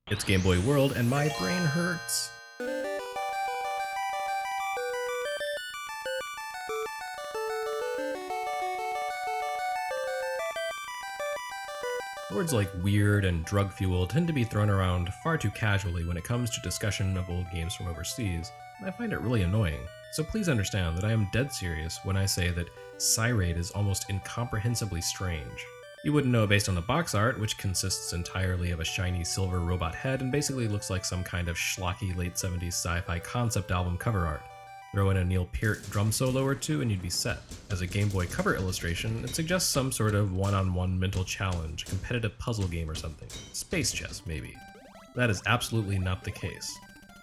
It's Game Boy World and my brain hurts. Words like weird and drug fuel tend to be thrown around far too casually when it comes to discussion of old games from overseas, and I find it really annoying. So please understand that I am dead serious when I say that Cyraid is almost incomprehensibly strange. You wouldn't know based on the box art, which consists entirely of a shiny silver robot head and basically looks like some kind of schlocky late 70s sci-fi concept album cover art. Throw in a Neil Peart drum solo or two and you'd be set. As a Game Boy cover illustration, it suggests some sort of one-on-one mental challenge, competitive puzzle game or something. Space chess, maybe. That is absolutely not the case.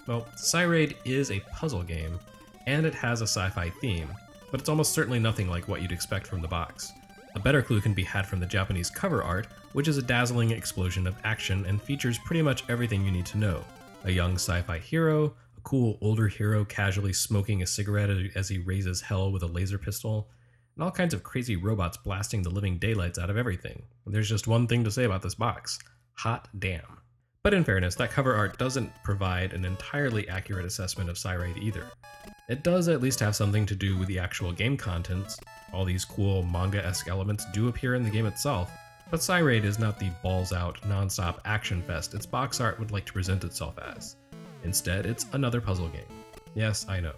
Well, Cyraid is a puzzle game, and it has a sci-fi theme, but it's almost certainly nothing like what you'd expect from the box. A better clue can be had from the Japanese cover art, which is a dazzling explosion of action and features pretty much everything you need to know. A young sci-fi hero, a cool older hero casually smoking a cigarette as he raises hell with a laser pistol, and all kinds of crazy robots blasting the living daylights out of everything. There's just one thing to say about this box: hot damn. But in fairness, that cover art doesn't provide an entirely accurate assessment of Cyraid either. It does at least have something to do with the actual game contents. All these cool manga-esque elements do appear in the game itself, but Cyraid is not the balls-out, non-stop action fest its box art would like to present itself as. Instead, it's another puzzle game. Yes, I know.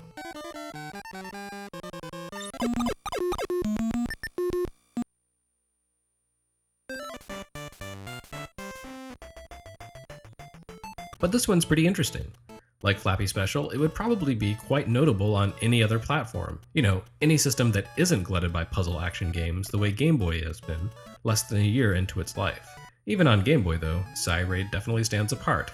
But this one's pretty interesting. Like FLAPPY Special, it would probably be quite notable on any other platform. You know, any system that isn't glutted by puzzle action games the way Game Boy has been, less than a year into its life. Even on Game Boy though, Cyraid definitely stands apart.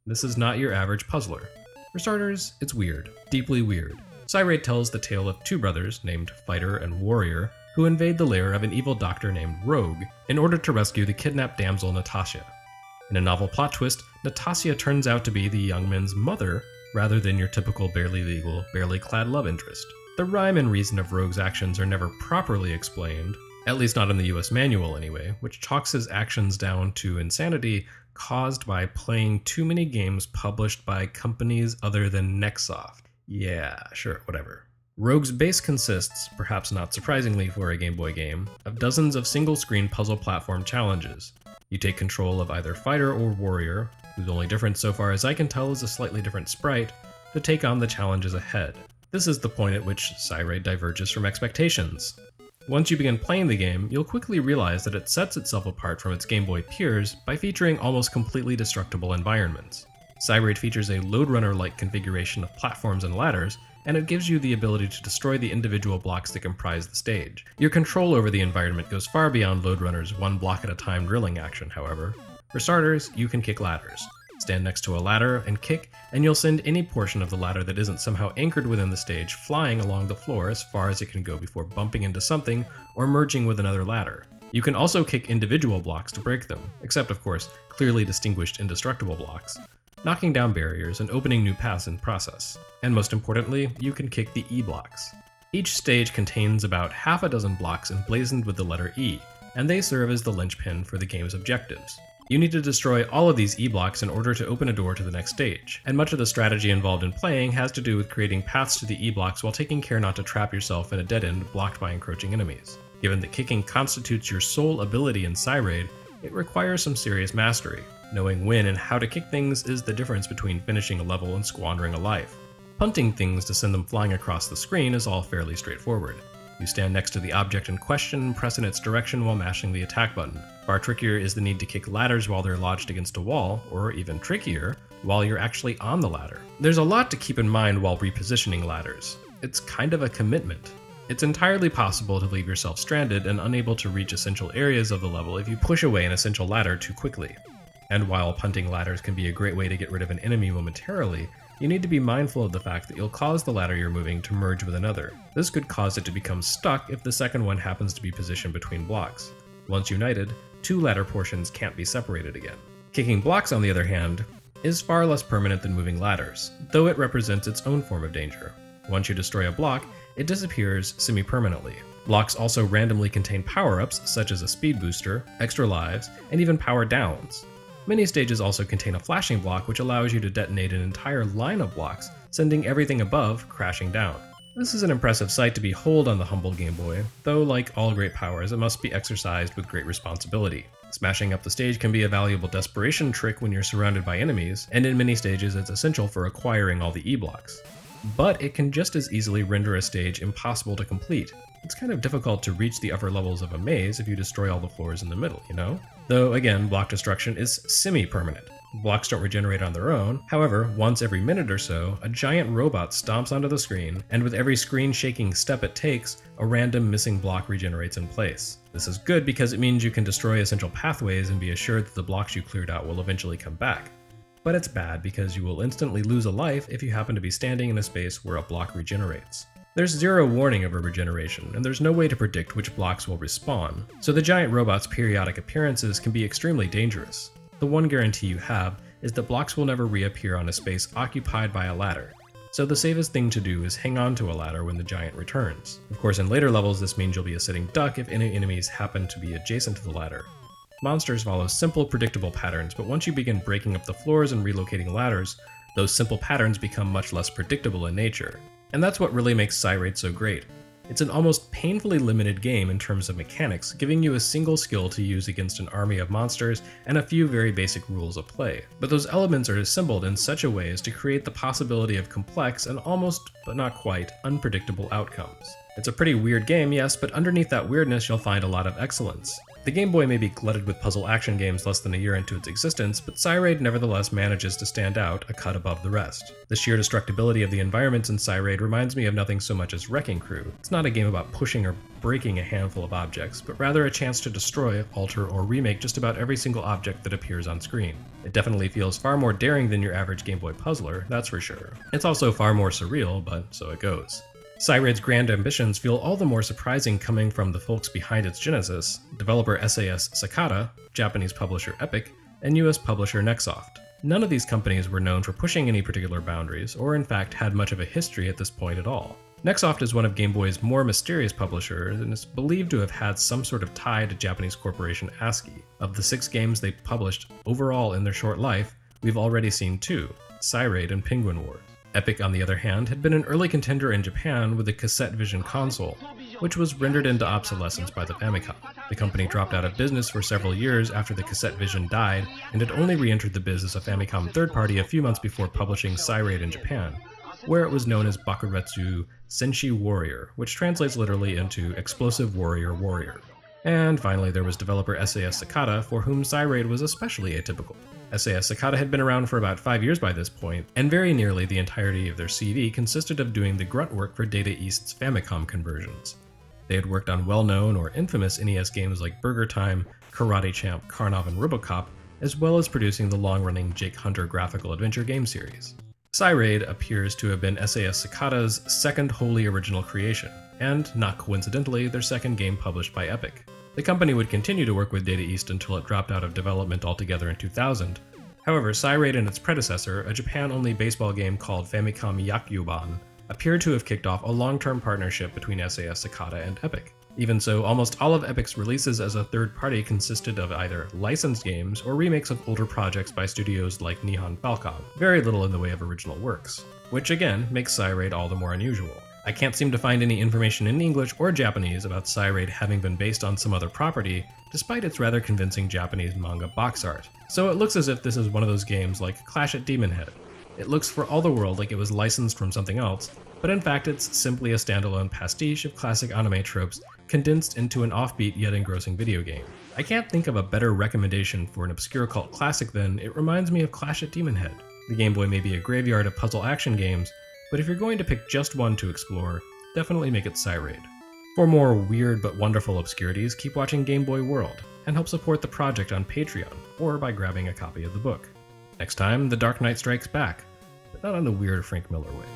This is not your average puzzler. For starters, it's weird. Deeply weird. Cyraid tells the tale of two brothers, named Fighter and Warrior, who invade the lair of an evil doctor named Rogue in order to rescue the kidnapped damsel Natasha. In a novel plot twist, Natasha turns out to be the young man's mother, rather than your typical barely legal, barely clad love interest. The rhyme and reason of Rogue's actions are never properly explained, at least not in the US manual anyway, which chalks his actions down to insanity caused by playing too many games published by companies other than Nexoft. Yeah, sure, whatever. Rogue's base consists, perhaps not surprisingly for a Game Boy game, of dozens of single-screen puzzle platform challenges. You take control of either Fighter or Warrior, whose only difference so far as I can tell is a slightly different sprite, to take on the challenges ahead. This is the point at which Cyraid diverges from expectations. Once you begin playing the game, you'll quickly realize that it sets itself apart from its Game Boy peers by featuring almost completely destructible environments. Cyraid features a Lode Runner-like configuration of platforms and ladders, and it gives you the ability to destroy the individual blocks that comprise the stage. Your control over the environment goes far beyond Lode Runner's one block at a time drilling action, however. For starters, you can kick ladders. Stand next to a ladder and kick, and you'll send any portion of the ladder that isn't somehow anchored within the stage flying along the floor as far as it can go before bumping into something or merging with another ladder. You can also kick individual blocks to break them, except of course, clearly distinguished indestructible blocks, knocking down barriers and opening new paths in process. And most importantly, you can kick the E blocks. Each stage contains about half a dozen blocks emblazoned with the letter E, and they serve as the linchpin for the game's objectives. You need to destroy all of these E blocks in order to open a door to the next stage, and much of the strategy involved in playing has to do with creating paths to the E blocks while taking care not to trap yourself in a dead end blocked by encroaching enemies. Given that kicking constitutes your sole ability in Cyraid, it requires some serious mastery. Knowing when and how to kick things is the difference between finishing a level and squandering a life. Punting things to send them flying across the screen is all fairly straightforward. You stand next to the object in question and press in its direction while mashing the attack button. Far trickier is the need to kick ladders while they're lodged against a wall, or even trickier, while you're actually on the ladder. There's a lot to keep in mind while repositioning ladders. It's kind of a commitment. It's entirely possible to leave yourself stranded and unable to reach essential areas of the level if you push away an essential ladder too quickly. And while punting ladders can be a great way to get rid of an enemy momentarily, you need to be mindful of the fact that you'll cause the ladder you're moving to merge with another. This could cause it to become stuck if the second one happens to be positioned between blocks. Once united, two ladder portions can't be separated again. Kicking blocks, on the other hand, is far less permanent than moving ladders, though it represents its own form of danger. Once you destroy a block, it disappears semi-permanently. Blocks also randomly contain power-ups such as a speed booster, extra lives, and even power downs. Many stages also contain a flashing block which allows you to detonate an entire line of blocks, sending everything above crashing down. This is an impressive sight to behold on the humble Game Boy, though like all great powers, it must be exercised with great responsibility. Smashing up the stage can be a valuable desperation trick when you're surrounded by enemies, and in many stages it's essential for acquiring all the E-blocks. But it can just as easily render a stage impossible to complete. It's kind of difficult to reach the upper levels of a maze if you destroy all the floors in the middle, you know? Though again, block destruction is semi-permanent. Blocks don't regenerate on their own. However, once every minute or so, a giant robot stomps onto the screen, and with every screen-shaking step it takes, a random missing block regenerates in place. This is good because it means you can destroy essential pathways and be assured that the blocks you cleared out will eventually come back. But it's bad because you will instantly lose a life if you happen to be standing in a space where a block regenerates. There's zero warning of a regeneration, and there's no way to predict which blocks will respawn, so the giant robot's periodic appearances can be extremely dangerous. The one guarantee you have is that blocks will never reappear on a space occupied by a ladder, so the safest thing to do is hang on to a ladder when the giant returns. Of course, in later levels this means you'll be a sitting duck if any enemies happen to be adjacent to the ladder. Monsters follow simple, predictable patterns, but once you begin breaking up the floors and relocating ladders, those simple patterns become much less predictable in nature. And that's what really makes Cyraid so great. It's an almost painfully limited game in terms of mechanics, giving you a single skill to use against an army of monsters and a few very basic rules of play. But those elements are assembled in such a way as to create the possibility of complex and almost, but not quite, unpredictable outcomes. It's a pretty weird game, yes, but underneath that weirdness you'll find a lot of excellence. The Game Boy may be glutted with puzzle action games less than a year into its existence, but Cyraid nevertheless manages to stand out a cut above the rest. The sheer destructibility of the environments in Cyraid reminds me of nothing so much as Wrecking Crew. It's not a game about pushing or breaking a handful of objects, but rather a chance to destroy, alter, or remake just about every single object that appears on screen. It definitely feels far more daring than your average Game Boy puzzler, that's for sure. It's also far more surreal, but so it goes. Cyraid's grand ambitions feel all the more surprising coming from the folks behind its genesis, developer SAS Sakata, Japanese publisher Epoch, and US publisher Nexoft. None of these companies were known for pushing any particular boundaries, or in fact had much of a history at this point at all. Nexoft is one of Game Boy's more mysterious publishers and is believed to have had some sort of tie to Japanese corporation ASCII. Of the 6 games they published overall in their short life, we've already seen 2, Cyraid and Penguin Wars. Epoch, on the other hand, had been an early contender in Japan with the cassette vision console, which was rendered into obsolescence by the Famicom. The company dropped out of business for several years after the cassette vision died, and had only re-entered the biz as a Famicom third-party a few months before publishing Cyraid in Japan, where it was known as Bakuretsu Senshi Warrior, which translates literally into Explosive Warrior Warrior. And finally there was developer SAS Sakata, for whom Cyraid was especially atypical. SAS Sakata had been around for about 5 years by this point, and very nearly the entirety of their CV consisted of doing the grunt work for Data East's Famicom conversions. They had worked on well-known or infamous NES games like BURGERTIME, Karate Champ, Karnov, and ROBOCOP, as well as producing the long-running Jake Hunter graphical adventure game series. Cyraid appears to have been SAS Sakata's second wholly original creation, and, not coincidentally, their second game published by Epoch. The company would continue to work with Data East until it dropped out of development altogether in 2000. However, Cyraid and its predecessor, a Japan-only baseball game called Famicom Yakyuban, appear to have kicked off a long-term partnership between SAS Sakata and Epoch. Even so, almost all of Epoch's releases as a third party consisted of either licensed games or remakes of older projects by studios like Nihon Falcom, very little in the way of original works, which again makes Cyraid all the more unusual. I can't seem to find any information in English or Japanese about Cyraid having been based on some other property, despite its rather convincing Japanese manga box art. So it looks as if this is one of those games like Clash at DemonHead. It looks for all the world like it was licensed from something else, but in fact it's simply a standalone pastiche of classic anime tropes condensed into an offbeat yet engrossing video game. I can't think of a better recommendation for an obscure cult classic than it reminds me of Clash at DemonHead. The Game Boy may be a graveyard of puzzle action games, but if you're going to pick just one to explore, definitely make it Cyraid. For more weird but wonderful obscurities, keep watching Game Boy World, and help support the project on Patreon, or by grabbing a copy of the book. Next time, The Dark Knight Strikes Back, but not in the weird Frank Miller way.